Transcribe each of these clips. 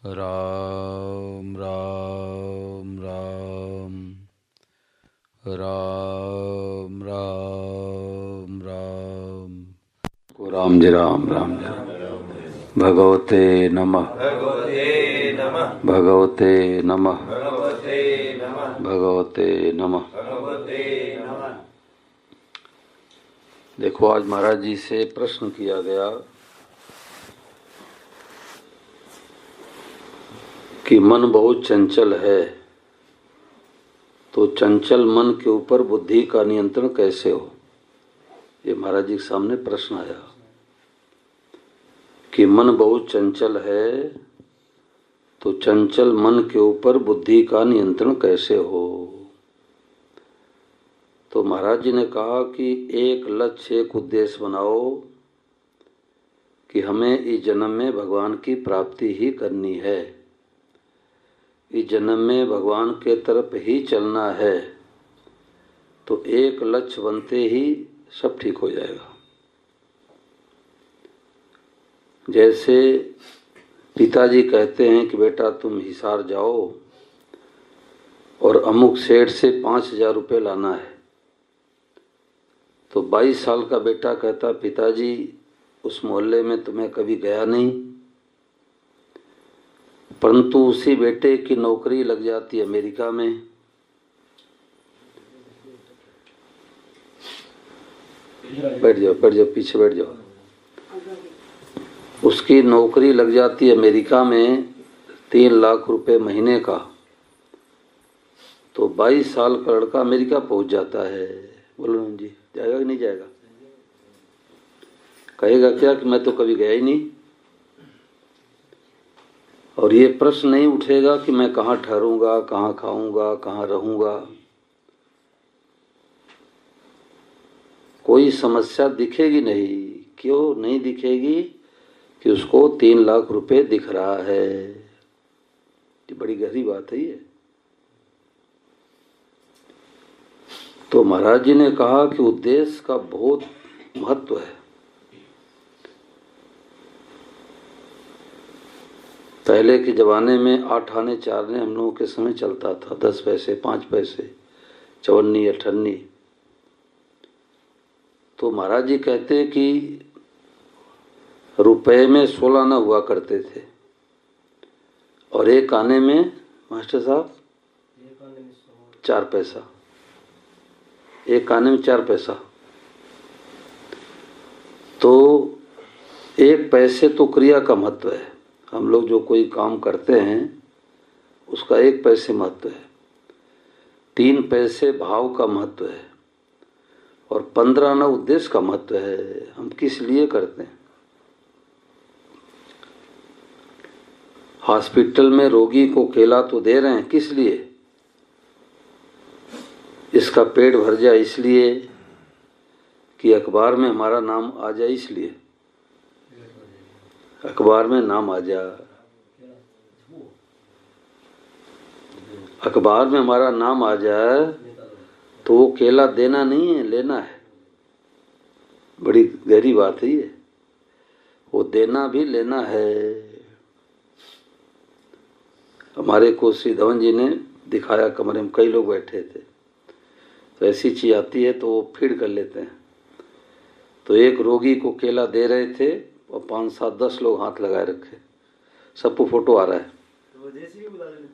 राम राम राम राम राम राम को राम जी राम राम जी राम। भगवते नमः भगवते नमः भगवते नमः भगवते नमः भगवते नमः। भगवते नमः। देखो, आज महाराज जी से प्रश्न किया गया कि मन बहुत चंचल है, तो चंचल मन के ऊपर बुद्धि का नियंत्रण कैसे हो। ये महाराज जी के सामने प्रश्न आया कि मन बहुत चंचल है, तो चंचल मन के ऊपर बुद्धि का नियंत्रण कैसे हो। तो महाराज जी ने कहा कि एक लक्ष्य, एक उद्देश्य बनाओ कि हमें इस जन्म में भगवान की प्राप्ति ही करनी है, इस जन्म में भगवान के तरफ ही चलना है। तो एक लक्ष्य बनते ही सब ठीक हो जाएगा। जैसे पिताजी कहते हैं कि बेटा तुम हिसार जाओ और अमुक सेठ से 5,000 रुपये लाना है, तो 22 साल का बेटा कहता पिताजी उस मोहल्ले में तुम्हें कभी गया नहीं, परंतु उसी बेटे की नौकरी लग जाती है अमेरिका में। बैठ जाओ पीछे बैठ जाओ। उसकी नौकरी लग जाती है अमेरिका में 3 लाख रुपए महीने का। तो 22 साल का लड़का अमेरिका पहुंच जाता है। बोलो जी, जाएगा कि नहीं जाएगा? कहेगा क्या कि मैं तो कभी गया ही नहीं। और ये प्रश्न नहीं उठेगा कि मैं कहाँ ठहरूंगा, कहाँ खाऊंगा, कहाँ रहूंगा। कोई समस्या दिखेगी नहीं। क्यों नहीं दिखेगी? कि उसको 3 लाख रुपए दिख रहा है। ये बड़ी गहरी बात है ये। तो महाराज जी ने कहा कि उद्देश्य का बहुत महत्व है। पहले के जमाने में 8 आने 4 आने हम लोगों के समय चलता था। 10 पैसे, 5 पैसे, चवन्नी, अठन्नी। तो महाराज जी कहते कि रुपए में 16 आना हुआ करते थे, और एक आने में मास्टर साहब 4 पैसा। एक आने में 4 पैसा। तो 1 पैसे तो क्रिया का महत्व है। हम लोग जो कोई काम करते हैं उसका 1 पैसे महत्व है। 3 पैसे भाव का महत्व है, और 15 आना उद्देश्य का महत्व है। हम किस लिए करते हैं? हॉस्पिटल में रोगी को केला तो दे रहे हैं, किस लिए? इसका पेट भर जाए इसलिए, कि अखबार में हमारा नाम आ जाए इसलिए। अखबार में नाम आ जाए, अखबार में हमारा नाम आ जाए, तो वो केला देना नहीं है, लेना है। बड़ी गहरी बात है ये। वो देना भी लेना है। हमारे को श्री धवन जी ने दिखाया, कमरे में कई लोग बैठे थे, तो ऐसी चीज आती है तो वो फीड कर लेते हैं। तो एक रोगी को केला दे रहे थे और 5, 7, 10 लोग हाथ लगाए रखे। सबको फोटो आ रहा है। तो जेसीबी बुला लेती,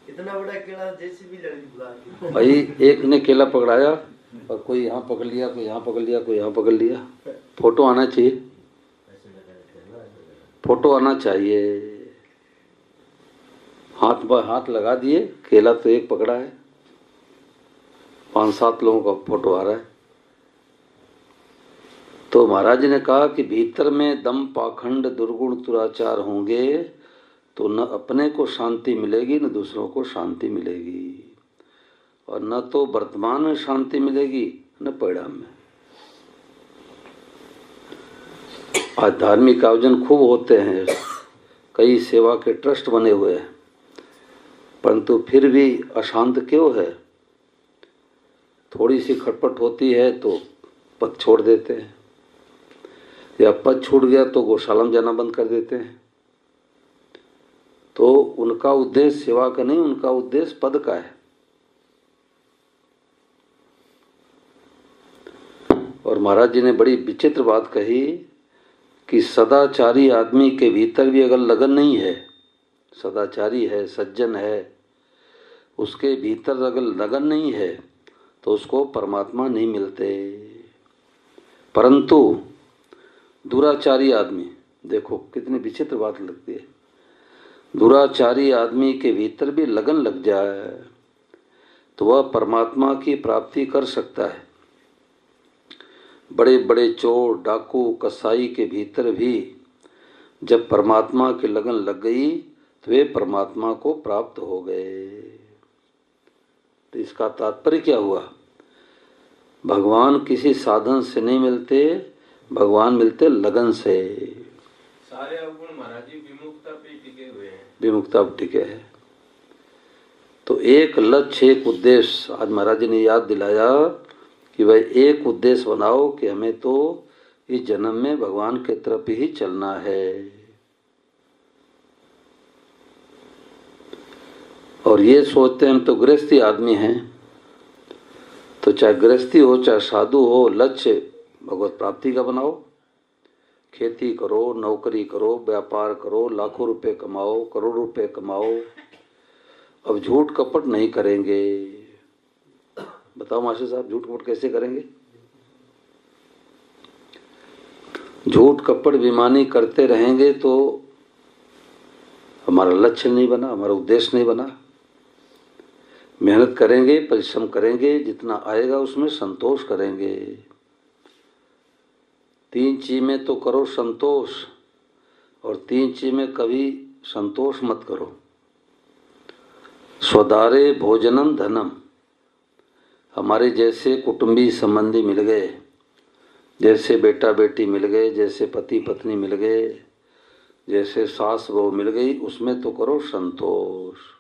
इतना बड़ा केला जेसीबी बुला। भाई एक ने केला पकड़ाया और कोई यहाँ पकड़ लिया, कोई यहाँ पकड़ लिया, कोई यहाँ पकड़ लिया। फोटो आना चाहिए, फोटो आना चाहिए। हाथ पर हाथ लगा दिए, केला तो एक पकड़ा है, 5, 7 लोगों का फोटो आ रहा है। तो महाराज जी ने कहा कि भीतर में दम, पाखंड, दुर्गुण, दुराचार होंगे तो न अपने को शांति मिलेगी, न दूसरों को शांति मिलेगी, और न तो वर्तमान में शांति मिलेगी, न परिणाम में। आज धार्मिक आयोजन खूब होते हैं, कई सेवा के ट्रस्ट बने हुए हैं, परंतु फिर भी अशांत क्यों है? थोड़ी सी खटपट होती है तो पद छोड़ देते हैं, या पद छूट गया तो गौशाला में जाना बंद कर देते हैं। तो उनका उद्देश्य सेवा का नहीं, उनका उद्देश्य पद का है। और महाराज जी ने बड़ी विचित्र बात कही कि सदाचारी आदमी के भीतर भी अगर लगन नहीं है, सदाचारी है, सज्जन है, उसके भीतर अगर लगन नहीं है तो उसको परमात्मा नहीं मिलते। परंतु दुराचारी आदमी, देखो कितनी विचित्र बात लगती है, दुराचारी आदमी के भीतर भी लगन लग जाए तो वह परमात्मा की प्राप्ति कर सकता है। बड़े बड़े चोर, डाकू, कसाई के भीतर भी जब परमात्मा की लगन लग गई तो वे परमात्मा को प्राप्त हो गए। तो इसका तात्पर्य क्या हुआ? भगवान किसी साधन से नहीं मिलते, भगवान मिलते लगन से। सारे अवगुण महाराज जी विमुक्ता पे टिके हुए हैं, विमुक्ता पे टिके हैं। तो एक लक्ष्य, एक उद्देश्य, आज महाराज जी ने याद दिलाया कि भाई एक उद्देश्य बनाओ कि हमें तो इस जन्म में भगवान के तरफ ही चलना है। और ये सोचते हैं हम तो गृहस्थी आदमी हैं, तो चाहे गृहस्थी हो चाहे साधु हो, लक्ष्य भगवत प्राप्ति का बनाओ। खेती करो, नौकरी करो, व्यापार करो, लाखों रुपए कमाओ, करोड़ों रुपए कमाओ। अब झूठ कपट नहीं करेंगे। बताओ मास्टर साहब, झूठ कपट कैसे करेंगे? झूठ कपट बेईमानी करते रहेंगे तो हमारा लक्ष्य नहीं बना, हमारा उद्देश्य नहीं बना। मेहनत करेंगे, परिश्रम करेंगे, जितना आएगा उसमें संतोष करेंगे। 3 चीज में तो करो संतोष, और 3 चीज में कभी संतोष मत करो। स्वदारे भोजनम धनम। हमारे जैसे कुटुंबी संबंधी मिल गए, जैसे बेटा बेटी मिल गए, जैसे पति पत्नी मिल गए, जैसे सास बहू मिल गई, उसमें तो करो संतोष।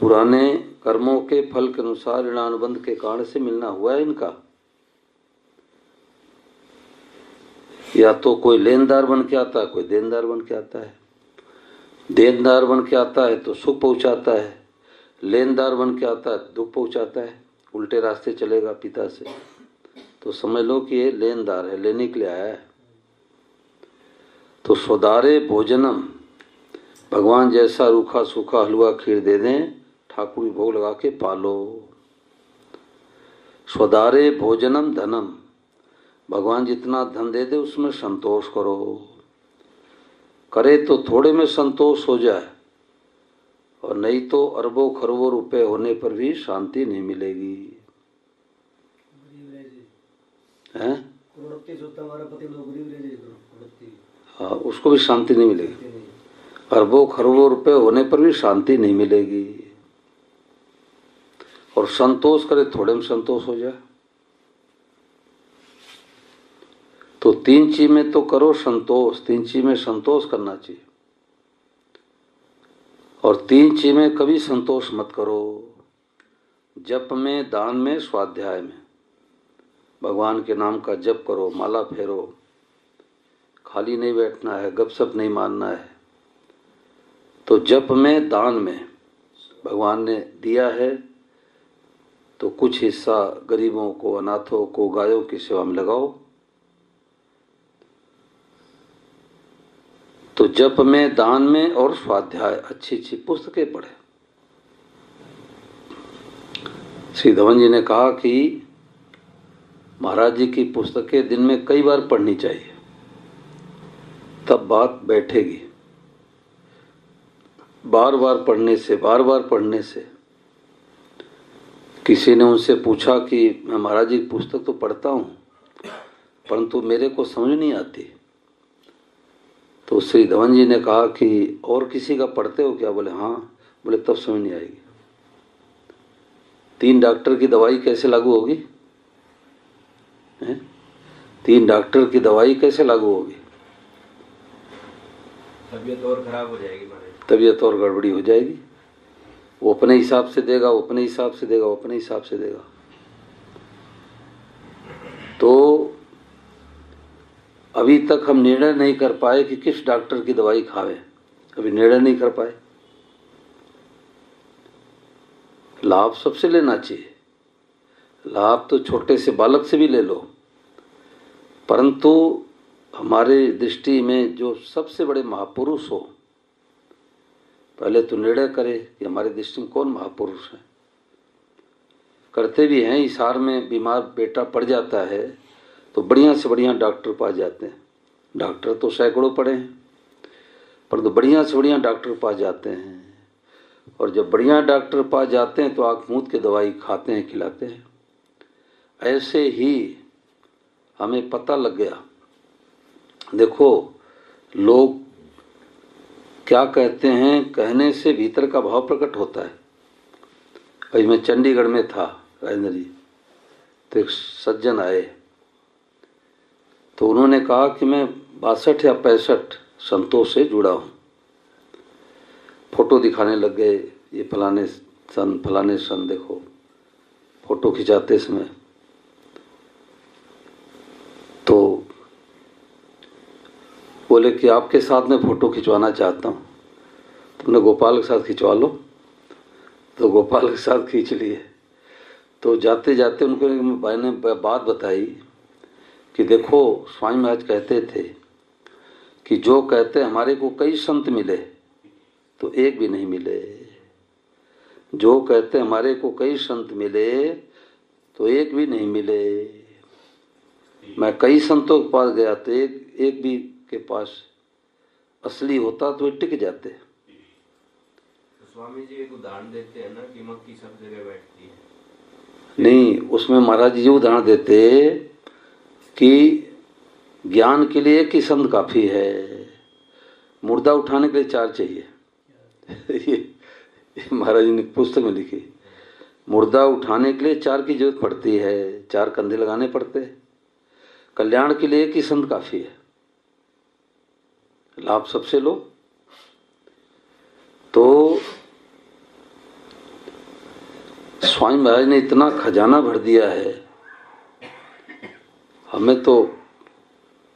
पुराने कर्मों के फल के अनुसार ऋणानुबंध के कारण से मिलना हुआ है इनका। या तो कोई लेनदार बन के आता है, कोई देनदार बन के आता है। देनदार बन के आता है तो सुख पहुंचाता है, लेनदार बन के आता है दुख पहुंचाता है, उल्टे रास्ते चलेगा पिता से। तो समझ लो कि ये लेनदार है, लेने के लिए आया है। तो स्वदारे भोजनम, भगवान जैसा रूखा सूखा हलवा खीर दे दें, ठाकुर भोग लगा के पालो। स्वदारे भोजनम धनम, भगवान जितना धन दे दे उसमें संतोष करो। करे तो थोड़े में संतोष हो जाए, और नहीं तो अरबों खरबों रुपए होने पर भी शांति नहीं मिलेगी। हैं? हाँ, उसको भी शांति नहीं मिलेगी। अरबों खरबों रुपए होने पर भी शांति नहीं मिलेगी। और संतोष करे, थोड़े में संतोष हो जाए। तो 3 चीज में तो करो संतोष, 3 चीज में संतोष करना चाहिए। और 3 चीज में कभी संतोष मत करो। जप में, दान में, स्वाध्याय में। भगवान के नाम का जप करो, माला फेरो, खाली नहीं बैठना है, गपशप नहीं मारना है। तो जप में, दान में भगवान ने दिया है तो कुछ हिस्सा गरीबों को, अनाथों को, गायों की सेवा में लगाओ। तो जप में, दान में और स्वाध्याय, अच्छी अच्छी पुस्तकें पढ़े। श्री धवन जी ने कहा कि महाराज जी की पुस्तकें दिन में कई बार पढ़नी चाहिए, तब बात बैठेगी। बार बार पढ़ने से, बार बार पढ़ने से। किसी ने उनसे पूछा कि मैं महाराज जी की पुस्तक तो पढ़ता हूँ परंतु मेरे को समझ नहीं आती। तो श्री धवन जी ने कहा कि और किसी का पढ़ते हो क्या? बोले हाँ। बोले तब समझ नहीं आएगी। 3 डॉक्टर की दवाई कैसे लागू होगी? 3 डॉक्टर की दवाई कैसे लागू होगी? तबीयत और खराब हो जाएगी महाराज। तबीयत और गड़बड़ी हो जाएगी। वो अपने हिसाब से देगा, वो अपने हिसाब से देगा, वो अपने हिसाब से देगा। तो अभी तक हम निर्णय नहीं कर पाए कि किस डॉक्टर की दवाई खावें। अभी निर्णय नहीं कर पाए। लाभ सबसे लेना चाहिए, लाभ तो छोटे से बालक से भी ले लो, परंतु हमारे दृष्टि में जो सबसे बड़े महापुरुष हो, पहले तो निर्णय करे कि हमारे दृष्टि में कौन महापुरुष है। करते भी हैं, इशार में बीमार बेटा पड़ जाता है तो बढ़िया से बढ़िया डॉक्टर पास जाते हैं। डॉक्टर तो सैकड़ों पड़े हैं, परंतु बढ़िया से बढ़िया डॉक्टर पास जाते हैं, और जब बढ़िया डॉक्टर पास जाते हैं तो आँख मूंद के दवाई खाते हैं, खिलाते हैं। ऐसे ही हमें पता लग गया। देखो लोग क्या कहते हैं, कहने से भीतर का भाव प्रकट होता है। अभी मैं चंडीगढ़ में था राजेंद्र जी, तो एक सज्जन आए, तो उन्होंने कहा कि मैं 62 या 65 संतों से जुड़ा हूँ। फोटो दिखाने लग गए, ये फलाने सन देखो, फोटो खिंचाते समय। तो बोले कि आपके साथ में फ़ोटो खिंचवाना चाहता हूँ। तुमने गोपाल के साथ खिंचवा लो, तो गोपाल के साथ खींच लिए। तो जाते जाते उनको भाई ने बात बताई कि देखो स्वामी महाराज कहते थे कि जो कहते हमारे को कई संत मिले तो एक भी नहीं मिले, जो कहते हमारे को कई संत मिले तो एक भी नहीं मिले। मैं कई संतों के पास गया तो एक भी के पास असली होता तो टिक जाते। तो स्वामी जी एक उदाहरण देते हैं ना कि मक्खी सब जगह बैठती है। नहीं, उसमें महाराज जी उदाहरण देते कि ज्ञान के लिए एक ही संत काफी है, मुर्दा उठाने के लिए 4 चाहिए। ये महाराज जी ने पुस्तक में लिखी, मुर्दा उठाने के लिए 4 की जरूरत पड़ती है, 4 कंधे लगाने पड़ते हैं। कल्याण के लिए एक ही संत काफी है, लाभ सबसे लो। तो स्वामी महाराज ने इतना खजाना भर दिया है, हमें तो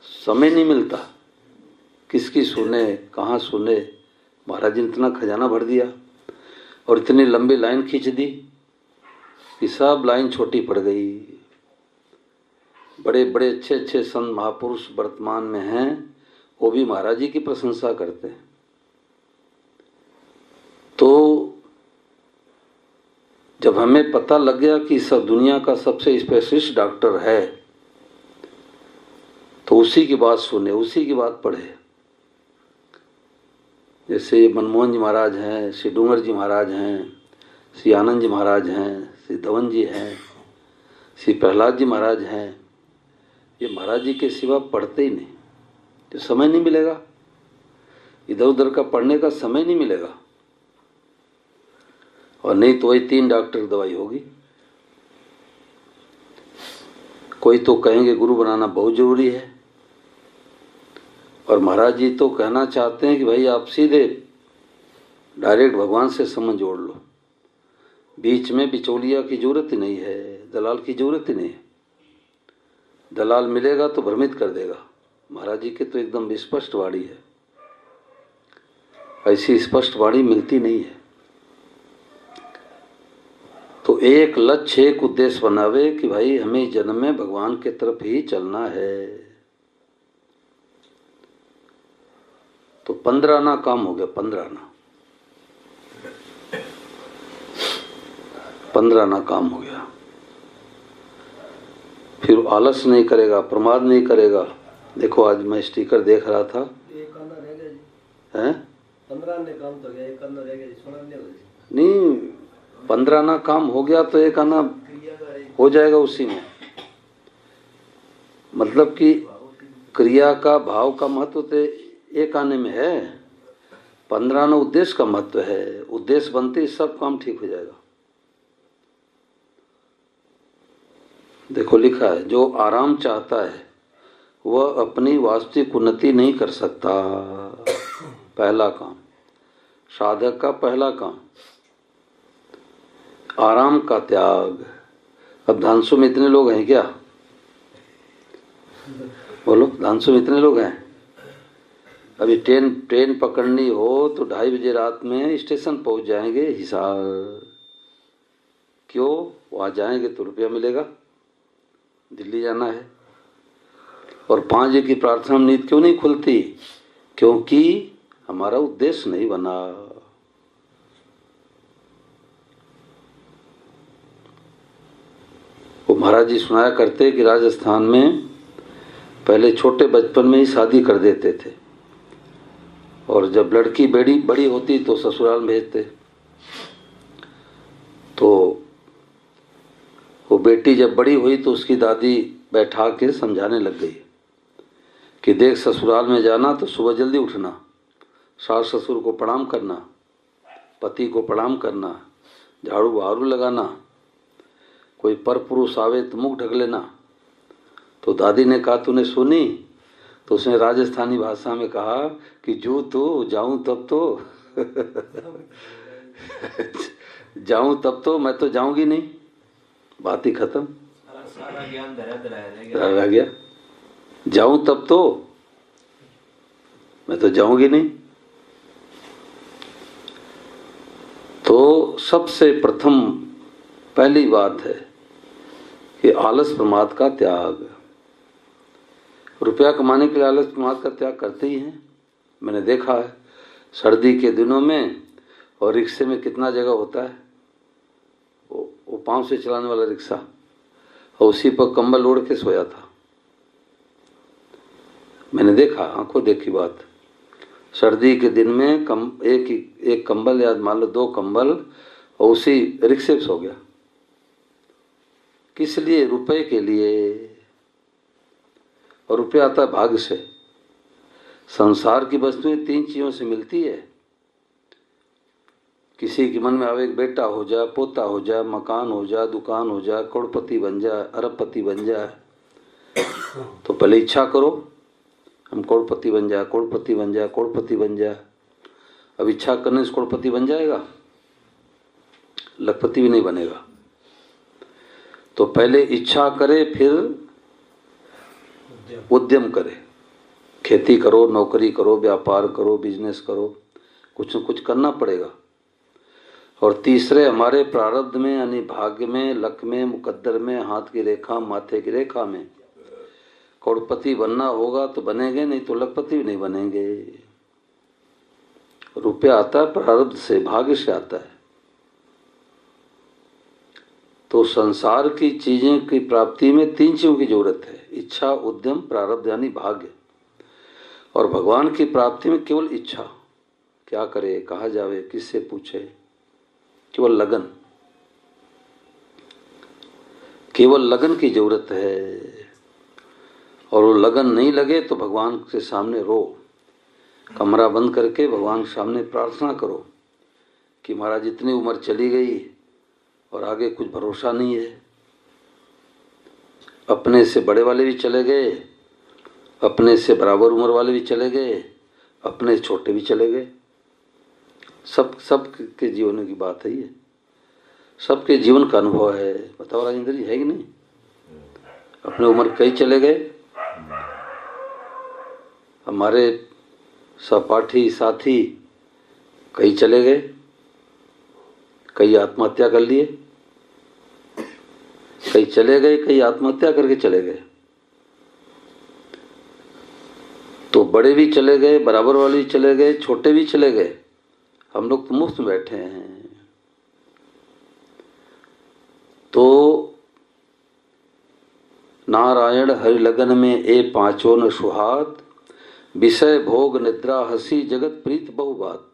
समय नहीं मिलता किसकी सुने कहाँ सुने। महाराज जी ने इतना खजाना भर दिया और इतनी लंबी लाइन खींच दी कि सब लाइन छोटी पड़ गई। बड़े बड़े अच्छे अच्छे संत महापुरुष वर्तमान में हैं, वो भी महाराज जी की प्रशंसा करते हैं। तो जब हमें पता लग गया कि सब दुनिया का सबसे स्पेशलिस्ट डॉक्टर है, तो उसी की बात सुने, उसी की बात पढ़े। जैसे मनमोहन जी महाराज हैं, श्री डूंगर जी महाराज हैं, श्री आनंद जी महाराज हैं, श्री धवन जी हैं, श्री प्रहलाद जी महाराज हैं। ये महाराज जी के सिवा पढ़ते ही नहीं, तो समय नहीं मिलेगा, इधर उधर का पढ़ने का समय नहीं मिलेगा। और नहीं तो वही 3 डॉक्टर की दवाई होगी। कोई तो कहेंगे गुरु बनाना बहुत जरूरी है, और महाराज जी तो कहना चाहते हैं कि भाई आप सीधे डायरेक्ट भगवान से संबंध जोड़ लो, बीच में बिचौलिया की जरूरत ही नहीं है, दलाल की जरूरत ही नहीं है। दलाल मिलेगा तो भ्रमित कर देगा। महाराज जी के तो एकदम स्पष्ट वाणी है, ऐसी स्पष्ट वाणी मिलती नहीं है। तो एक लक्ष्य एक उद्देश्य बनावे कि भाई हमें जन्म में भगवान के तरफ ही चलना है। तो 15 आना काम हो गया, 15 आना काम हो गया। फिर आलस नहीं करेगा, प्रमाद नहीं करेगा। देखो आज मैं स्टिकर देख रहा था, एक आना रह गया जी, हैं 15 आने काम तो गया, एक आना रह गया जी, सुना नहीं होगा जी। नहीं, 15 आना काम हो गया तो एक आना क्रिया का हो जाएगा उसी में। मतलब कि क्रिया का भाव का महत्व तो एक आने में है, 15 आना उद्देश्य का महत्व है। उद्देश्य बनते ही सब काम ठीक हो जाएगा। देखो लिखा है, जो आराम चाहता है वह अपनी वास्तविक उन्नति नहीं कर सकता। पहला काम, साधक का पहला काम, आराम का त्याग। अब धांसू में इतने लोग हैं क्या? बोलो, धांसू में इतने लोग हैं? अभी ट्रेन पकड़नी हो तो 2:30 बजे रात में स्टेशन पहुंच जाएंगे हिसार। क्यों? वहाँ जाएंगे तो रुपया मिलेगा, दिल्ली जाना है। और 5 बजे की प्रार्थना नींद क्यों नहीं खुलती? क्योंकि हमारा उद्देश्य नहीं बना। वो महाराज जी सुनाया करते कि राजस्थान में पहले छोटे बचपन में ही शादी कर देते थे, और जब लड़की बड़ी होती तो ससुराल भेजते। तो वो बेटी जब बड़ी हुई तो उसकी दादी बैठा के समझाने लग गई कि देख, ससुराल में जाना तो सुबह जल्दी उठना, सास ससुर को प्रणाम करना, पति को प्रणाम करना, झाड़ू बहारू लगाना, कोई पर पुरुष आवे तो मुख ढक लेना। तो दादी ने कहा तूने सुनी? तो उसने राजस्थानी भाषा में कहा कि जो तो जाऊं तब तो जाऊं तब तो, मैं तो जाऊंगी नहीं। बात ही खत्म, सारा ज्ञान रह गया। जाऊं तब तो, मैं तो जाऊंगी नहीं। तो सबसे प्रथम पहली बात है कि आलस प्रमाद का त्याग। रुपया कमाने के लिए आलस प्रमाद का त्याग करते ही हैं। मैंने देखा है सर्दी के दिनों में, और रिक्शे में कितना जगह होता है, वो पांव से चलाने वाला रिक्शा, और उसी पर कंबल ओढ़ के सोया था। मैंने देखा, आंखों देखी बात। सर्दी के दिन में एक कंबल या मान लो 2 कंबल, और उसी रिक्शे पे सो गया। किस लिए? रुपए के लिए। और रुपया आता है भाग्य से। संसार की वस्तुएं 3 चीजों से मिलती है। किसी के मन में आवे, एक बेटा हो जाए, पोता हो जाए, मकान हो जाए, दुकान हो जाए, करोड़पति बन जाए, अरबपति बन जाए, तो पहले इच्छा करो हम करोड़पति बन जाए, करोड़पति बन जाए, करोड़पति बन जाए। अब इच्छा करने से करोड़पति बन जाएगा? लखपति भी नहीं बनेगा। तो पहले इच्छा करे, फिर उद्यम करे। खेती करो, नौकरी करो, व्यापार करो, बिजनेस करो, कुछ न कुछ करना पड़ेगा। और तीसरे हमारे प्रारब्ध में, यानी भाग्य में, लक में, मुकद्दर में, हाथ की रेखा, माथे की रेखा में करोड़पति बनना होगा तो बनेंगे, नहीं तो लखपति भी नहीं बनेंगे। रुपया आता है प्रारब्ध से, भाग्य से आता है। तो संसार की चीजें की प्राप्ति में 3 चीजों की जरूरत है, इच्छा, उद्यम, प्रारब्ध यानी भाग्य। और भगवान की प्राप्ति में केवल इच्छा। क्या करे, कहाँ जावे, किससे पूछे? केवल लगन, केवल लगन की जरूरत है। और वो लगन नहीं लगे तो भगवान के सामने रो, कमरा बंद करके भगवान के सामने प्रार्थना करो कि महाराज इतनी उम्र चली गई और आगे कुछ भरोसा नहीं है। अपने से बड़े वाले भी चले गए, अपने से बराबर उम्र वाले भी चले गए, अपने से छोटे भी चले गए। सब के जीवन की बात है ये, सबके जीवन का अनुभव है। बताओ राजेंद्र जी, है कि नहीं? अपने उम्र कई चले गए, हमारे सहपाठी साथी कई चले गए, कई आत्महत्या कर लिए, कई चले गए, कई आत्महत्या करके चले गए। तो बड़े भी चले गए, बराबर वाले भी चले गए, छोटे भी चले गए। हम लोग तो मुफ्त में बैठे हैं। तो नारायण हरि लगन में ए पांचों न सुहात, विषय भोग निद्रा हंसी जगत प्रीत बहु बात।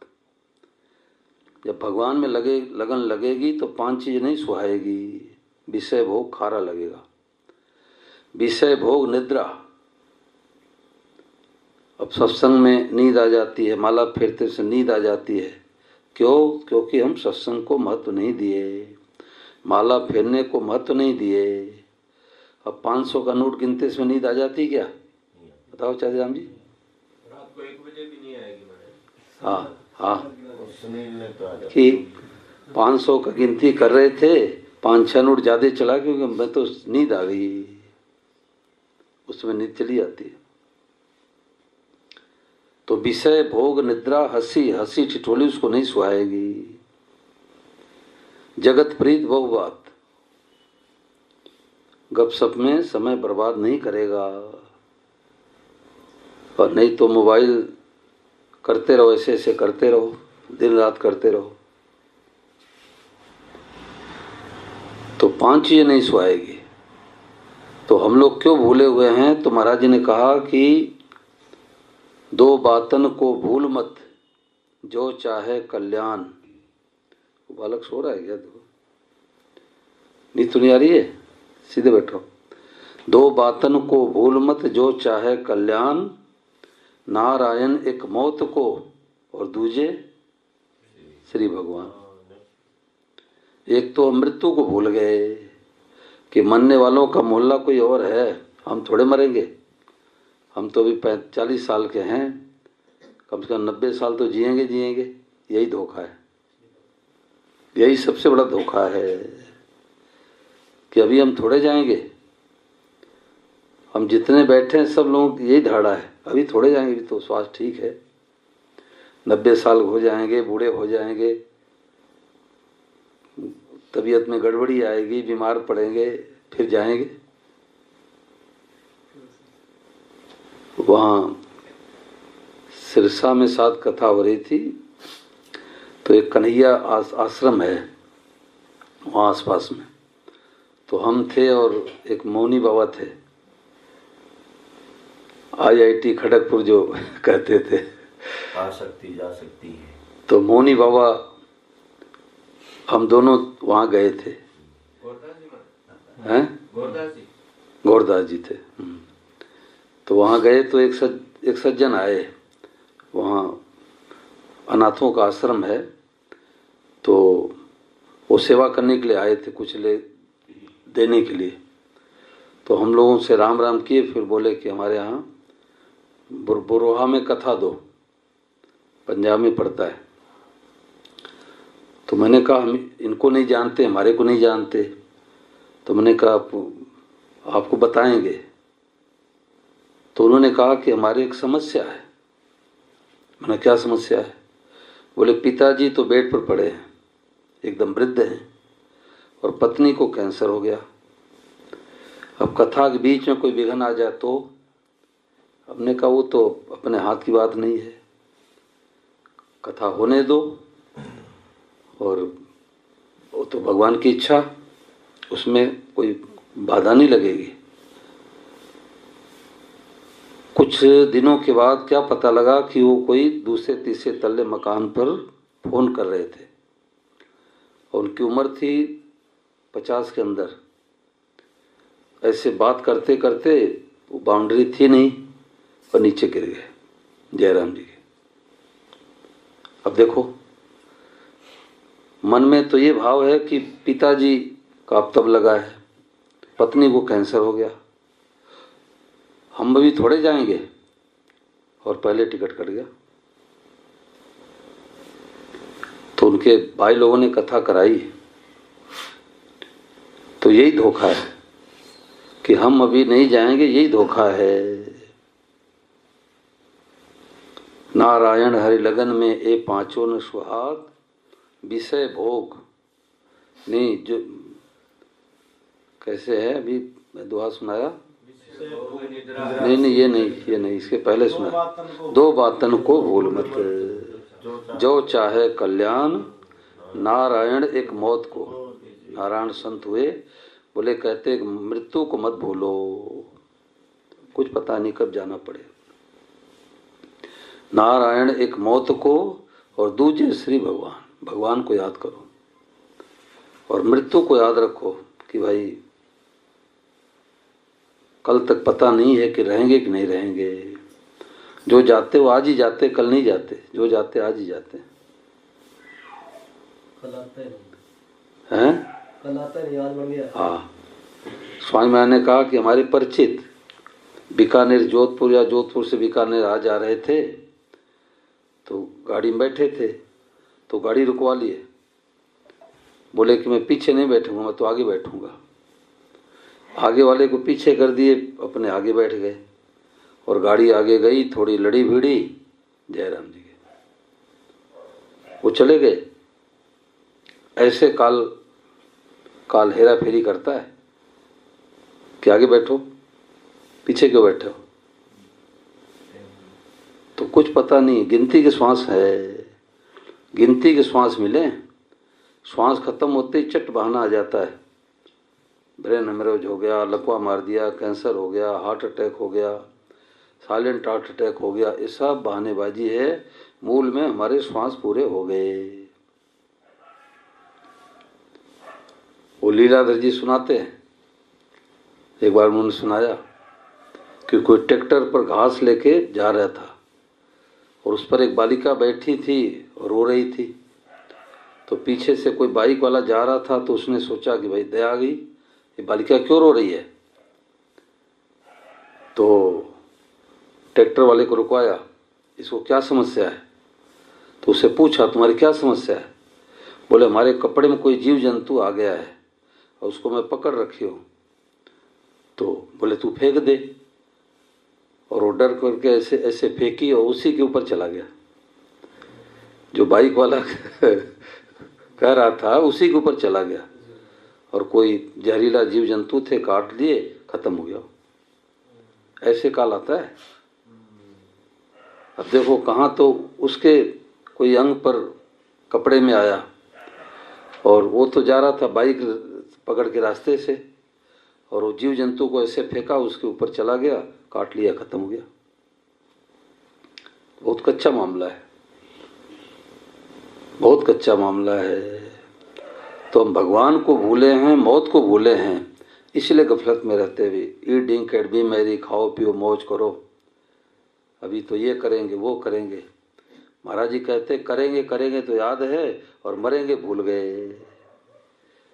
जब भगवान में लगन लगेगी तो 5 चीज नहीं सुहाएगी। विषय भोग खारा लगेगा, विषय भोग निद्रा। अब सत्संग में नींद आ जाती है, माला फेरते से नींद आ जाती है। क्यों? क्योंकि हम सत्संग को महत्व नहीं दिए, माला फेरने को महत्व नहीं दिए। अब 500 का नोट गिनते से नींद आ जाती क्या? बताओ चाचा राम जी। रात को 1 बजे भी नहीं आएगी। हाँ कि 500 का गिनती कर रहे थे, 5-6 नोट ज्यादा चला क्योंकि मैं तो नींद आ गई, उसमें नींद चली आती है। तो विषय भोग निद्रा हंसी हंसी ठिठोली उसको नहीं सुहाएगी। जगत प्रीत बहु बात, गपशप में समय बर्बाद नहीं करेगा। और नहीं तो मोबाइल करते रहो, ऐसे ऐसे करते रहो, दिन रात करते रहो, तो 5 चीजें नहीं सुहाएगी। तो हम लोग क्यों भूले हुए हैं? तो महाराज जी ने कहा कि 2 बातन को भूल मत, जो चाहे कल्याण। बालक सो रहा है क्या? देखो नींद तो नहीं आ रही है, सीधे बैठो। 2 बातन को भूल मत, जो चाहे कल्याण। नारायण एक मौत को और दूजे श्री भगवान। एक तो मृत्यु को भूल गए कि मरने वालों का मोहल्ला कोई और है, हम थोड़े मरेंगे। हम तो अभी 40 साल के हैं, कम से कम 90 साल तो जिएंगे जिएंगे। यही धोखा है, यही सबसे बड़ा धोखा है कि अभी हम थोड़े जाएंगे। हम जितने बैठे हैं सब लोगों की यही धारणा है, अभी थोड़े जाएंगे, अभी तो स्वास्थ्य ठीक है। 90 साल हो जाएंगे, बूढ़े हो जाएंगे, तबीयत में गड़बड़ी आएगी, बीमार पड़ेंगे, फिर जाएंगे। वहाँ सिरसा में साथ कथा हो रही थी, तो एक कन्हैया आश्रम है वहाँ आसपास में। तो हम थे और एक मौनी बाबा थे, IIT खड़गपुर जो कहते थे, आ सकती जा सकती है। तो मौनी बाबा हम दोनों वहाँ गए थे। हैं? गौरदास जी थे। तो वहाँ गए तो एक सज्जन आए, वहाँ अनाथों का आश्रम है, तो वो सेवा करने के लिए आए थे, कुछ ले देने के लिए। तो हम लोगों से राम राम किए, फिर बोले कि हमारे यहाँ बुरोहा में कथा दो, पंजाब में पढ़ता है। तो मैंने कहा हम इनको नहीं जानते, हमारे को नहीं जानते। तो मैंने कहा आपको बताएंगे। तो उन्होंने कहा कि हमारे एक समस्या है। मैंने क्या समस्या है? बोले पिताजी तो बेड पर पड़े हैं, एकदम वृद्ध हैं, और पत्नी को कैंसर हो गया। अब कथा के बीच में कोई विघ्न आ जाए तो? हमने कहा वो तो अपने हाथ की बात नहीं है, कथा होने दो, और वो तो भगवान की इच्छा, उसमें कोई बाधा नहीं लगेगी। कुछ दिनों के बाद क्या पता लगा कि वो कोई दूसरे तीसरे तल्ले मकान पर फोन कर रहे थे, और उनकी उम्र थी 50 के अंदर। ऐसे बात करते करते वो बाउंड्री थी नहीं और नीचे गिर गए जयराम जी के। अब देखो, मन में तो ये भाव है कि पिताजी का अब तब लगा है, पत्नी को कैंसर हो गया, हम भी थोड़े जाएंगे, और पहले टिकट कट गया। तो उनके भाई लोगों ने कथा कराई। तो यही धोखा है कि हम अभी नहीं जाएंगे, यही धोखा है। नारायण हरि लगन में ए पांचों न सुहाग, विषय भोग नहीं। जो कैसे है, अभी मैं दुआ सुनाया नहीं, ये नहीं, इसके पहले सुना। 2 बातन को भूल मत, जो चाहे कल्याण। नारायण एक मौत को, नारायण संत हुए, बोले कहते मृत्यु को मत भूलो, कुछ पता नहीं कब जाना पड़े। नारायण एक मौत को और दूजे श्री भगवान, भगवान को याद करो, और मृत्यु को याद रखो कि भाई कल तक पता नहीं है कि रहेंगे कि नहीं रहेंगे। जो जाते वो आज ही जाते, कल नहीं जाते, जो जाते आज ही जाते हैं। कल आता नहीं, आज बन गया। हाँ, स्वामी महाराज ने कहा कि हमारे परिचित बीकानेर जोधपुर या जोधपुर से बीकानेर आ जा रहे थे, तो गाड़ी में बैठे थे, तो गाड़ी रुकवा लिए। बोले कि मैं पीछे नहीं बैठूंगा, मैं तो आगे बैठूंगा। आगे वाले को पीछे कर दिए, अपने आगे बैठ गए, और गाड़ी आगे गई, थोड़ी लड़ी भिड़ी, जयराम जी के। वो चले गए। ऐसे काल हेरा फेरी करता है कि आगे बैठो, पीछे क्यों बैठे हो। तो कुछ पता नहीं, गिनती के श्वास है, गिनती के श्वास मिले, श्वास खत्म होते ही चट बहाना आ जाता है। ब्रेन हेमरेज हो गया, लकवा मार दिया, कैंसर हो गया, हार्ट अटैक हो गया, साइलेंट हार्ट अटैक हो गया। ये सब बहानेबाजी है। मूल में हमारे श्वास पूरे हो गए। वो लीलाधर जी सुनाते हैं, एक बार उन्होंने सुनाया कि कोई ट्रैक्टर पर घास लेके जा रहा था और उस पर एक बालिका बैठी थी और रो रही थी। तो पीछे से कोई बाइक वाला जा रहा था, तो उसने सोचा कि भाई दया आ गई, ये बालिका क्यों रो रही है। तो ट्रैक्टर वाले को रुकवाया, इसको क्या समस्या है। तो उससे पूछा तुम्हारी क्या समस्या है। बोले हमारे कपड़े में कोई जीव जंतु आ गया है और उसको मैं पकड़ रखी हूँ। तो बोले तू फेंक दे। और वो डर करके ऐसे ऐसे फेंकी और उसी के ऊपर चला गया। जो बाइक वाला कह रहा था उसी के ऊपर चला गया और कोई जहरीला जीव जंतु थे, काट दिए, खत्म हो गया। ऐसे काल आता है। अब देखो कहाँ तो उसके कोई अंग पर कपड़े में आया और वो तो जा रहा था बाइक पकड़ के रास्ते से, और वो जीव जंतु को ऐसे फेंका, उसके ऊपर चला गया, काट लिया, खत्म हो गया। बहुत कच्चा मामला है, बहुत कच्चा मामला है। तो हम भगवान को भूले हैं, मौत को भूले हैं, इसलिए गफलत में रहते हुए eat drink and B Mary, खाओ पियो मौज करो, अभी तो ये करेंगे वो करेंगे। महाराज जी कहते करेंगे करेंगे तो याद है और मरेंगे भूल गए।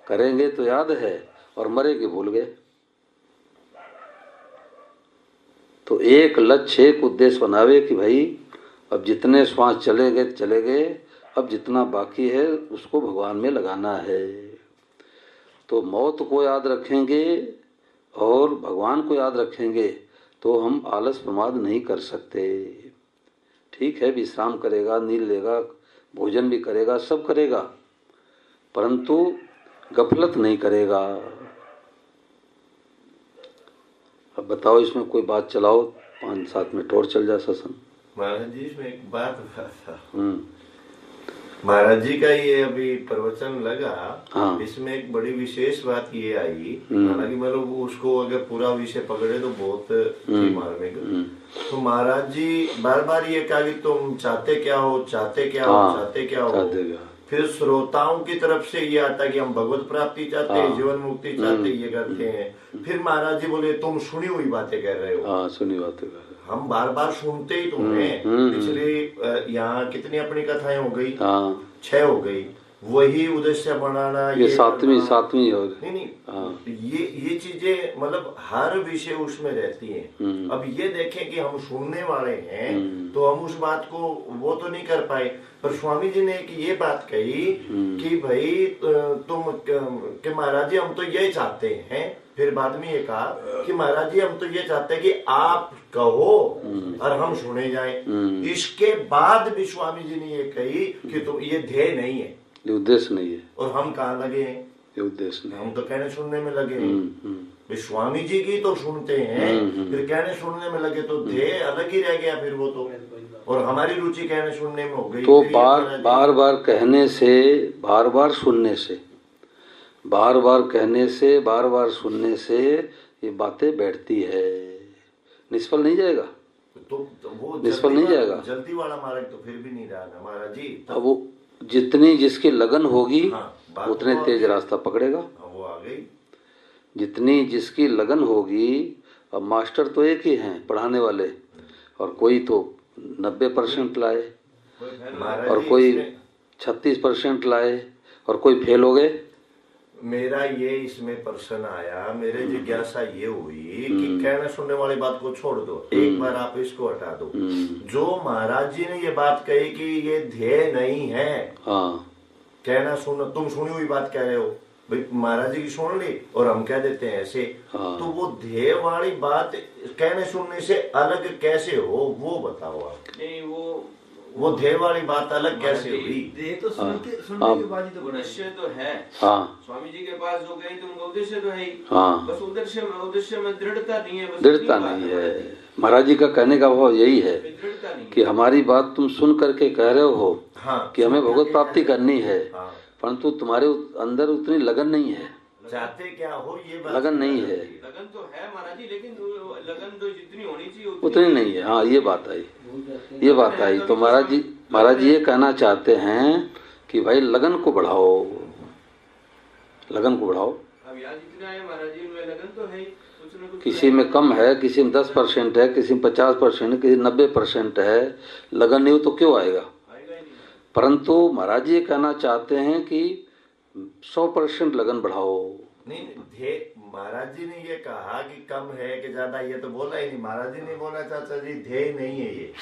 करेंगे तो याद है और मरेंगे भूल गए। तो एक लक्ष्य, एक उद्देश्य बनावे कि भाई अब जितने श्वास चले गए, अब जितना बाकी है उसको भगवान में लगाना है। तो मौत को याद रखेंगे और भगवान को याद रखेंगे तो हम आलस प्रमाद नहीं कर सकते। ठीक है, विश्राम करेगा, नींद लेगा, भोजन भी करेगा, सब करेगा, परंतु गफलत नहीं करेगा। अब बताओ, इसमें कोई बात चलाओ, 5-7 मिनट और चल जाए सत्संग। महाराज जी इसमें एक बात था, महाराज जी का ये अभी प्रवचन लगा। हाँ। इसमें एक बड़ी विशेष बात ये आई, हालांकि मतलब उसको अगर पूरा विषय पकड़े तो बहुत मार्मिक। तो महाराज जी बार बार ये कहा कि तुम चाहते क्या हो, चाहते क्या हो, चाहते क्या हो। फिर श्रोताओं की तरफ से ये आता कि हम भगवत प्राप्ति चाहते हैं, जीवन मुक्ति चाहते, ये करते हैं। फिर महाराज जी बोले तुम सुनी हुई बातें कर रहे हो। सुनी बातें कर रहे हो। हम बार बार सुनते ही तुम्हें। पिछले यहाँ कितनी अपनी कथाएं हो गई, 6 हो गई। वही उद्देश्य बनाना, ये सातवीं हो गई। नहीं, ये चीजें मतलब हर विषय उसमें रहती हैं। अब ये देखें कि हम सुनने वाले हैं तो हम उस बात को वो तो नहीं कर पाए, पर स्वामी जी ने एक ये बात कही कि भाई तुम कि महाराज जी हम तो ये चाहते हैं। फिर बाद में ये कहा कि महाराज जी हम तो ये चाहते हैं कि आप कहो और हम सुने जाएं। इसके बाद भी स्वामी जी ने ये कही कि तुम ये ध्येय नहीं है, ये उद्देश्य नहीं है। और हम कहाँ लगे हैं, ये उद्देश्य नहीं, हम तो कहने सुनने में लगे हैं। स्वामी जी की तो सुनते हैं, फिर कहने सुनने में लगे तो ध्येय अलग ही रह गया फिर वो तो, और हमारी रुचि कहने सुनने में हो गई। तो बार बार कहने से, बार बार सुनने से, बार बार कहने से, बार बार सुनने से ये बातें बैठती है, निष्फल नहीं जाएगा। तो वो निष्फल नहीं जाएगा। जल्दी वाला मार्ग तो फिर भी नहीं रहा ना महाराज जी। अब वो जितनी जिसकी लगन होगी उतने तेज रास्ता पकड़ेगा। वो आ गई। जितनी जिसकी लगन होगी। अब मास्टर तो एक ही हैं पढ़ाने वाले, और कोई तो 90% लाए और कोई 36% लाए और कोई फेल हो गए। मेरा ये इसमें प्रश्न आया, मेरे जिज्ञासा ये हुई कि कहने सुनने वाली बात को छोड़ दो, एक बार आप इसको हटा दो। जो महाराज जी ने ये बात कही कि ये ध्येय नहीं है, कहना सुन, तुम सुनी हुई बात कह रहे हो, भाई महाराज जी की सुन ली और हम कह देते हैं ऐसे। तो वो ध्येय वाली बात कहने सुनने से अलग कैसे हो, वो बताओ आप। नहीं, वो वो ध्येय वाली बात अलग कैसे हुई? देह तो सुनने के बाद ही तो उद्देश्य तो है। हाँ स्वामी जी के पास जो गए थे उनका उद्देश्य तो है ही। हाँ, बस उद्देश्य में दृढ़ता नहीं है। बस दृढ़ता इतनी बात नहीं है है। महाराज जी का कहने का भाव यही है दृढ़ता नहीं कि हमारी बात तुम सुन करके कह रहे हो हाँ, कि हमें भगवत प्राप्ति करनी है, हाँ, परंतु तुम्हारे अंदर उतनी लगन नहीं है, चाहते क्या हो ये बात लगन नहीं है। लगन तो है महाराज जी, लेकिन लगन तो जितनी होनी चाहिए उतनी नहीं है। हाँ, ये बात आई, ये बात आई। तो महाराज जी ये कहना चाहते हैं कि भाई लगन को बढ़ाओ, लगन को बढ़ाओ। अब यहाँ जितना है महाराज जी उनमें लगन तो है ही, कुछ न कुछ किसी में कम है, किसी में 10% है, किसी में 50%, किसी 90% है। लगन नहीं हो तो क्यों आएगा? आएगा ही नहीं। परंतु महाराज जी ये कहना चाहते हैं कि 100% लगन बढ़ाओ। नहीं, ध्येय महाराज जी ने ये कहा कि कम है कि ज्यादा, ये तो बोला ही नहीं। महाराज जी ने बोला चाचा जी ध्येय नहीं है ये,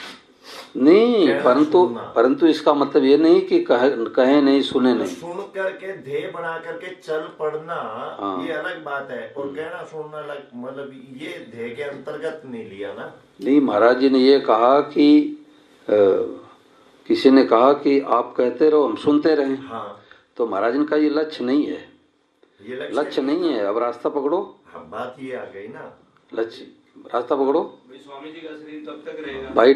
नहीं, परंतु इसका मतलब ये नहीं कि कहे नहीं सुने नहीं। सुन करके ध्येय बना करके चल पड़ना हाँ। ये अलग बात है, और कहना सुनना अलग, मतलब ये ध्येय के अंतर्गत नहीं लिया ना। नहीं, महाराज जी ने ये कहा कि किसी ने कहा कि आप कहते रहो हम सुनते रहें। हाँ, तो महाराज जी का ये लक्ष्य नहीं है, ये लक्ष्य नहीं है। अब रास्ता पकड़ो, हाँ, बात ये आ गई ना। लक्ष्य रास्ता पकड़ो। भाई स्वामी जी का शरीर तब तक रहेगा। भाई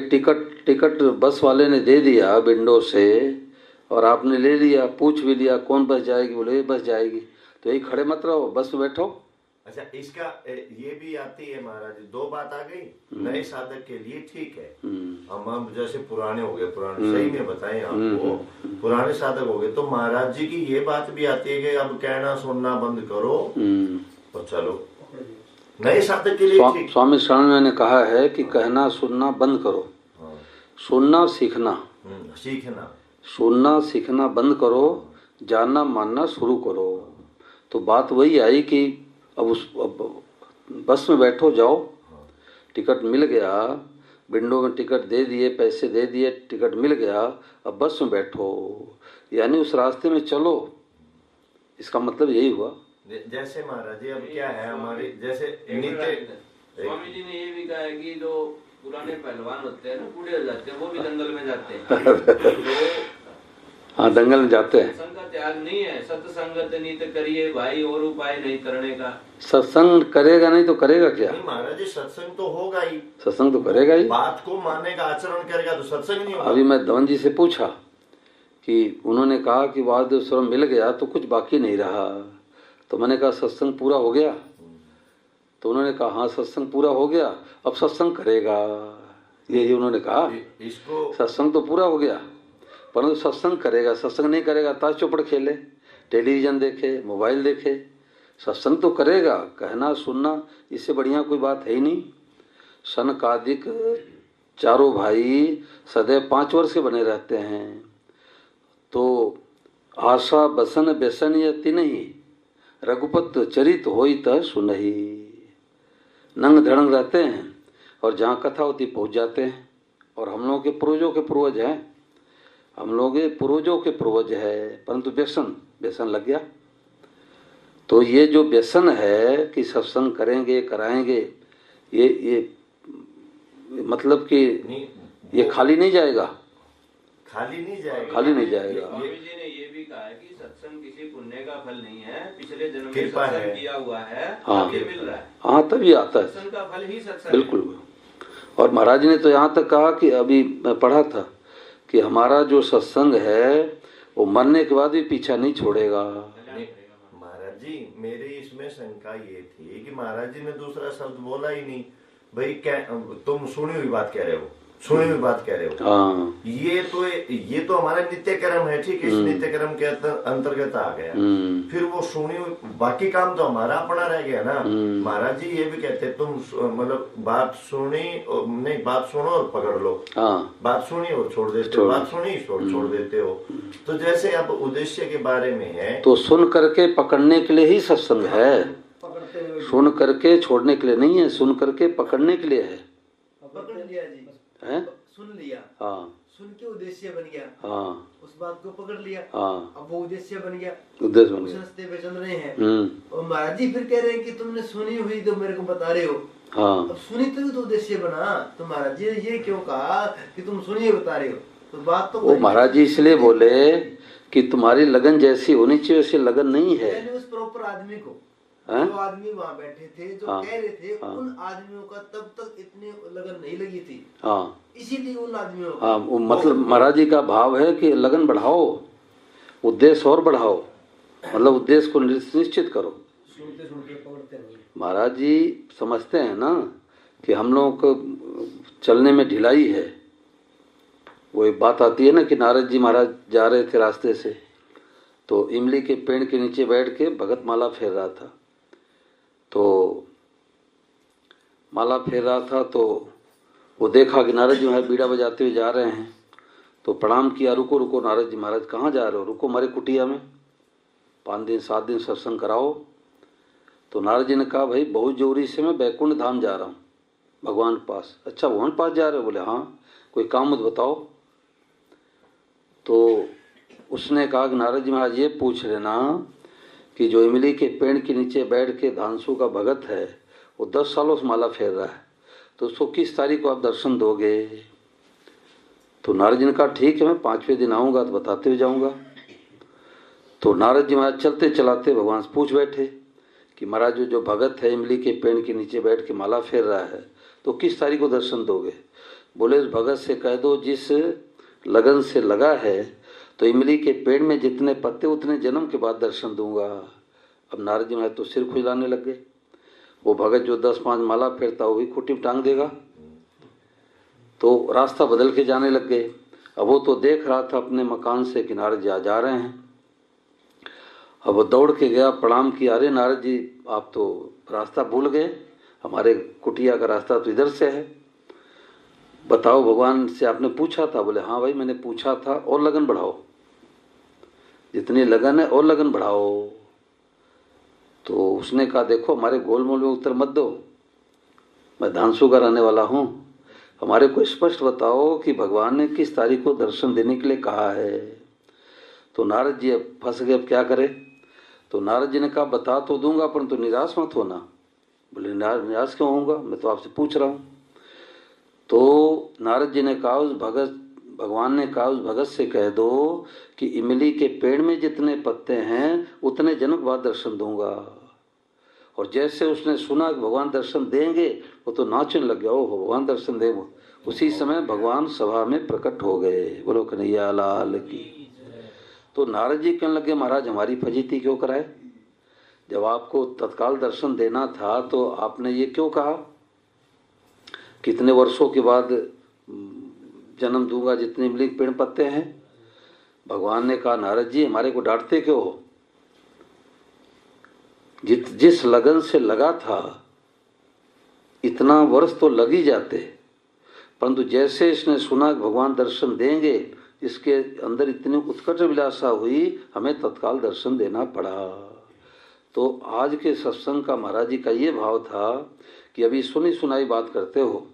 टिकट बस वाले ने दे दिया विंडो से, और आपने ले लिया, पूछ भी लिया कौन बस जाएगी, बोले ये बस जाएगी, तो यही खड़े मत रहो, बस में बैठो। अच्छा, इसका ये भी आती है महाराज जी, दो बात आ गई। नए साधक के लिए ठीक है, हम जैसे पुराने हो गए, पुराने सही में बताएं आपको, पुराने साधक हो गए, तो महाराज जी की ये बात भी आती है कि अब कहना सुनना बंद करो तो चलो। नए साधक के लिए ठीक। स्वामी शरण ने कहा है कि कहना सुनना बंद करो, हाँ, सुनना सीखना, सीखना, सुनना सीखना बंद करो, जानना मानना शुरू करो। तो बात वही आई कि अब बस में बैठो, जाओ, टिकट मिल गया, विंडो में टिकट दे दिए, पैसे दे दिए, टिकट मिल गया, अब बस में बैठो, यानी उस रास्ते में चलो। इसका मतलब यही हुआ। जैसे महाराज जी अब क्या है हमारे जैसे नित्य, स्वामी जी ने ये भी कहा है कि जो पुराने पहलवान होते हैं ना, बूढ़े हो जाते हैं, वो भी दंगल में जाते हैं। हाँ, दंगल में जाते हैं। सत्संग का त्याग नहीं है, सत्संगत नित करिए भाई, और उपाय नहीं करने का। सत्संग करेगा नहीं तो करेगा क्या? नहीं महाराज जी, सत्संग तो होगा ही, सत्संग तो करेगा ही, बात को मानेगा, आचरण करेगा तो सत्संग नहीं होगा। अभी मैं धवन जी से पूछा कि उन्होंने कहा कि वाद्यस्वरम मिल गया तो कुछ बाकी नहीं रहा, तो मैंने कहा सत्संग पूरा हो गया? तो उन्होंने कहा हाँ सत्संग पूरा हो गया, अब सत्संग करेगा, यही उन्होंने कहा। इसको सत्संग तो पूरा हो गया, परंतु सत्संग करेगा। सत्संग नहीं करेगा ताश चौपड़ खेले, टेलीविजन देखे, मोबाइल देखे, सत्संग तो करेगा। कहना सुनना इससे बढ़िया कोई बात है ही नहीं। सनकादिक चारों भाई सदैव 5 वर्ष के बने रहते हैं, तो आशा बसन व्यसन ये तिनहि, रघुपत चरित होई त सुनहि। नंग धड़ंग रहते हैं और जहाँ कथा होती पहुँच जाते हैं। और हम लोगों के पूर्वजों के पूर्वज हैं, हम लोग पूर्वजों के पूर्वज है, परंतु व्यसन लग गया। तो ये जो व्यसन है कि सत्संग करेंगे कराएंगे, ये मतलब कि ये खाली नहीं जाएगा, खाली नहीं जाएगा, खाली नहीं जाएगा। स्वामी जी ने ये भी कहा है कि सत्संग किसी पुण्य का फल नहीं है, पिछले जन्म में कृपा है, सत्संग किया हुआ है, हाँ, ये मिल रहा है। हाँ, तभी आता है सत्संग का फल ही सत्संग है। बिल्कुल। और महाराज ने तो यहाँ तक कहा कि अभी मैं पढ़ा था कि हमारा जो सत्संग है वो मरने के बाद भी पीछा नहीं छोड़ेगा। महाराज जी मेरी इसमें शंका ये थी कि महाराज जी ने दूसरा शब्द बोला ही नहीं। भाई क्या तुम सुनी हुई बात कह रहे हो, सुनी हुई बात कह रहे हो, हाँ, ये तो हमारा नित्य कर्म है, ठीक है, इस नित्य कर्म के अंतर्गत आ गया। फिर वो सुनी हुई बाकी काम तो हमारा अपना रह गया ना। महाराज जी ये भी कहते तुम मतलब बात सुनी नहीं, बात सुनो और पकड़ लो, हाँ, बात सुनी और छोड़ देते हो, बात सुनी छोड़ देते हो। तो जैसे अब उद्देश्य के बारे में है, तो सुन करके पकड़ने के लिए ही सत्संग है, सुन करके छोड़ने के लिए नहीं है, सुन करके पकड़ने के लिए है। पकड़ लिया जी, हैं? सुन लिया, हाँ, सुन के उद्देश्य बन गया, हाँ, उस बात को पकड़ लिया, हाँ, अब वो उद्देश्य बन गया, उद्देश्य बन उस गया। रास्ते पे चल रहे हैं। और महाराज जी फिर कह रहे हैं कि तुमने सुनी हुई तो मेरे को बता रहे हो। हाँ, अब सुनी तो उद्देश्य बना, तो महाराज जी ने ये क्यों कहा कि तुम सुनिए बता रहे हो? तो बात तो वो महाराज जी इसलिए बोले कि तुम्हारी लगन जैसी होनी चाहिए वैसी लगन नहीं है। मैंने उस प्रॉपर आदमी को, हैं? जो आदमी वहाँ बैठे थे, जो हाँ, कह रहे थे, हाँ, उन आदमियों का तब तक इतनी लगन नहीं लगी थी। हाँ, इसीलिए उन आदमियों को, हाँ, वो मतलब महाराज जी का भाव है कि लगन बढ़ाओ, उद्देश्य और बढ़ाओ, मतलब उद्देश्य को निश्चित करो। सुनते सुनते पकड़ते नहीं। महाराज जी समझते हैं ना कि हम लोगों को चलने में ढिलाई है। वो एक बात आती है ना कि नारद जी महाराज जा रहे थे रास्ते से, तो इमली के पेड़ के नीचे बैठ के भगत माला फेर रहा था। तो माला फेर रहा था तो वो देखा कि नारद जी महाराज बीड़ा बजाते हुए जा रहे हैं, तो प्रणाम किया, रुको रुको नारद जी महाराज कहाँ जा रहे हो, रुको हमारे कुटिया में 5 दिन 7 दिन सत्संग कराओ। तो नारद जी ने कहा भाई बहुत जोरी से मैं बैकुंठ धाम जा रहा हूँ भगवान के पास। अच्छा भगवान के पास जा रहे हो? बोले हाँ, कोई काम मत बताओ। तो उसने कहा कि नारद जी महाराज ये पूछ लेना कि जो इमली के पेड़ के नीचे बैठ के धांसू का भगत है वो 10 सालों से माला फेर रहा है, तो उसको किस तारीख को आप दर्शन दोगे? तो नारद जी ने कहा ठीक है, मैं 5वें दिन आऊँगा तो बताते हुए जाऊँगा। तो नारद जी महाराज चलते चलाते भगवान से पूछ बैठे कि महाराज जो भगत है इमली के पेड़ के नीचे बैठ के माला फेर रहा है तो किस तारीख को दर्शन दोगे? बोले उस भगत से कह दो जिस लगन से लगा है तो इमली के पेड़ में जितने पत्ते उतने जन्म के बाद दर्शन दूंगा। अब नारद जी महाराज तो सिर खुजलाने लग गए। वो भगत जो 10-5 माला फेरता वो भी खूंटी में टांग देगा। तो रास्ता बदल के जाने लग गए। अब वो तो देख रहा था अपने मकान से कि नारद जी जा रहे हैं। अब वो दौड़ के गया, प्रणाम किया, अरे नारद जी आप तो रास्ता भूल गए, हमारे कुटिया का रास्ता तो इधर से है, बताओ भगवान से आपने पूछा था? बोले हाँ भाई मैंने पूछा था, और लगन बढ़ाओ, जितनी लगन है और लगन बढ़ाओ। तो उसने कहा देखो हमारे गोलमोल में उत्तर मत दो, मैं धांसू का रहने वाला हूँ, हमारे को स्पष्ट बताओ कि भगवान ने किस तारीख को दर्शन देने के लिए कहा है। तो नारद जी अब फंस गए, अब क्या करे? तो नारद जी ने कहा बता तो दूंगा परंतु निराश मत होना। बोले निराश क्यों होऊंगा, मैं तो आपसे पूछ रहा हूँ। तो नारद जी ने कहा भगवान ने कहा उस भगत से कह दो कि इमली के पेड़ में जितने पत्ते हैं उतने जन्म के बाद दर्शन दूंगा। और जैसे उसने सुना कि भगवान दर्शन देंगे वो तो नाचने लग गया, ओहो भगवान दर्शन देंगे। उसी समय भगवान सभा में प्रकट हो गए। बोलो कन्हैया लाल की। तो नारद जी कहने लगे महाराज हमारी फजीती क्यों कराए, जब आपको तत्काल दर्शन देना था तो आपने ये क्यों कहा कितने वर्षों के बाद जन्म दूंगा जितने इमली के पेड़ पत्ते हैं। भगवान ने कहा नारद जी हमारे को डांटते क्यों हो, जिस लगन से लगा था इतना वर्ष तो लग ही जाते, परंतु जैसे इसने सुना भगवान दर्शन देंगे इसके अंदर इतनी उत्कट विलासा हुई, हमें तत्काल दर्शन देना पड़ा। तो आज के सत्संग का महाराज जी का ये भाव था कि अभी सुनी सुनाई बात करते हो,